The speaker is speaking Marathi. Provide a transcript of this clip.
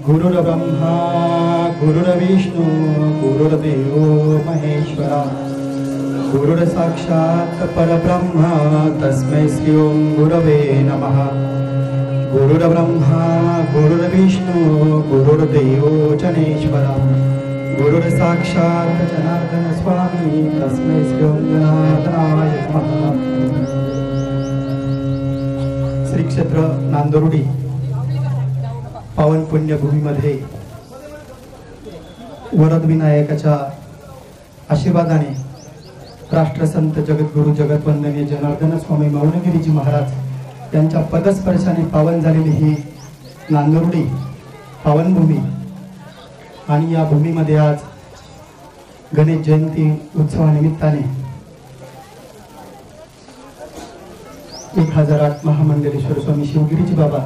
गुरुर्ब्रह्मा गुरुर्विष्णू गुरुर्देव महेश्वरा गुरुर्साक्षात् परब्रह्म तस्मै श्री ओं गुरवे नमः। गुरुर्ब्रह्मा गुरुर्विष्णू गुरुर्देव जनेश्वरा गुरुर्साक्षात् जनार्दन स्वामी तस्मै श्री ओं गणाधनाय नमः। श्री क्षेत्र नांदुर्डी पावन पुण्यभूमीमध्ये वरद विनायकाच्या आशीर्वादाने राष्ट्रसंत जगद्गुरु जगतवंदनीय जनार्दन स्वामी मौनगिरीजी महाराज यांच्या पदस्पर्शाने पावन झालेली ही नांदुर्डी पावनभूमी आणि या भूमीमध्ये आज गणेश जयंती उत्सवानिमित्ताने 1008 महामंडलेश्वर स्वामी शिवगिरीजी बाबा